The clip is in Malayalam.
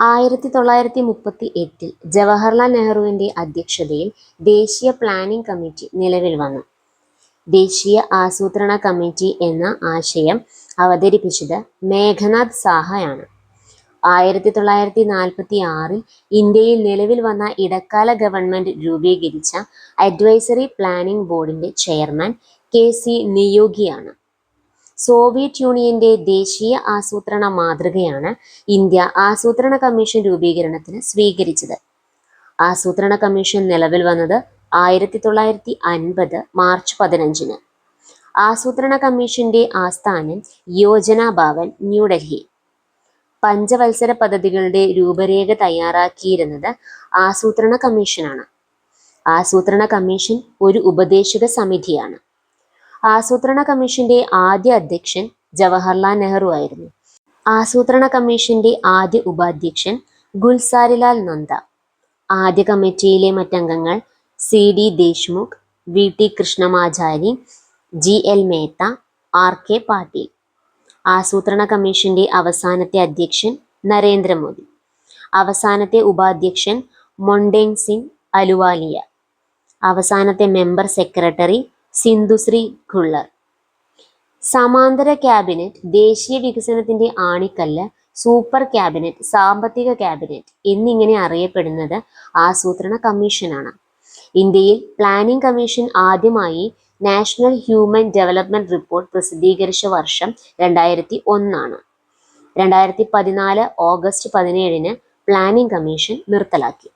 1938 ജവഹർലാൽ നെഹ്റുവിന്റെ അധ്യക്ഷതയിൽ ദേശീയ പ്ലാനിംഗ് കമ്മിറ്റി നിലവിൽ വന്നു. ദേശീയ ആസൂത്രണ കമ്മിറ്റി എന്ന ആശയം അവതരിപ്പിച്ചത് മേഘനാഥ് സാഹയാണ്. 1946 ഇന്ത്യയിൽ നിലവിൽ വന്ന ഇടക്കാല ഗവൺമെന്റ് രൂപീകരിച്ച അഡ്വൈസറി പ്ലാനിംഗ് ബോർഡിന്റെ ചെയർമാൻ കെ.സി. നിയോഗിയാണ്. സോവിയറ്റ് യൂണിയന്റെ ദേശീയ ആസൂത്രണ മാതൃകയാണ് ഇന്ത്യ ആസൂത്രണ കമ്മീഷൻ രൂപീകരണത്തിന് സ്വീകരിച്ചത്. ആസൂത്രണ കമ്മീഷൻ നിലവിൽ വന്നത് 1950 മാർച്ച് 15-ന്. ആസൂത്രണ കമ്മീഷന്റെ ആസ്ഥാനം യോജന ഭവൻ, ന്യൂഡൽഹി. പഞ്ചവത്സര പദ്ധതികളുടെ രൂപരേഖ തയ്യാറാക്കിയിരുന്നത് ആസൂത്രണ കമ്മീഷനാണ്. ആസൂത്രണ കമ്മീഷൻ ഒരു ഉപദേശക സമിതിയാണ്. ആസൂത്രണ കമ്മീഷന്റെ ആദ്യ അധ്യക്ഷൻ ജവഹർലാൽ നെഹ്റു ആയിരുന്നു. ആസൂത്രണ കമ്മീഷന്റെ ആദ്യ ഉപാധ്യക്ഷൻ ഗുൽസാരിലാൽ നന്ദ. ആദ്യ കമ്മിറ്റിയിലെ മറ്റംഗങ്ങൾ സി.ഡി. ദേശ്മുഖ്, വി.ടി. കൃഷ്ണമാചാരി, ജി.എൽ. മേത്ത, ആർ.കെ. പാട്ടീൽ. ആസൂത്രണ കമ്മീഷന്റെ അവസാനത്തെ അധ്യക്ഷൻ നരേന്ദ്രമോദി. അവസാനത്തെ ഉപാധ്യക്ഷൻ മൊണ്ടേങ് സിംഗ് അലുവാലിയ. അവസാനത്തെ മെമ്പർ സെക്രട്ടറി സിന്ധുശ്രീ ഖുള്ളർ. സമാന്തര ക്യാബിനറ്റ് ദേശീയ വികസനത്തിന്റെ ആണിക്കല്ല്, സൂപ്പർ ക്യാബിനറ്റ്, സാമ്പത്തിക ക്യാബിനറ്റ് എന്നിങ്ങനെ അറിയപ്പെടുന്നത് ആസൂത്രണ കമ്മീഷനാണ്. ഇന്ത്യയിൽ പ്ലാനിംഗ് കമ്മീഷൻ ആദ്യമായി നാഷണൽ ഹ്യൂമൻ ഡെവലപ്മെന്റ് റിപ്പോർട്ട് പ്രസിദ്ധീകരിച്ച വർഷം 2001 ആണ്. 2014 ഓഗസ്റ്റ് 17-ന് പ്ലാനിംഗ് കമ്മീഷൻ നിർത്തലാക്കി.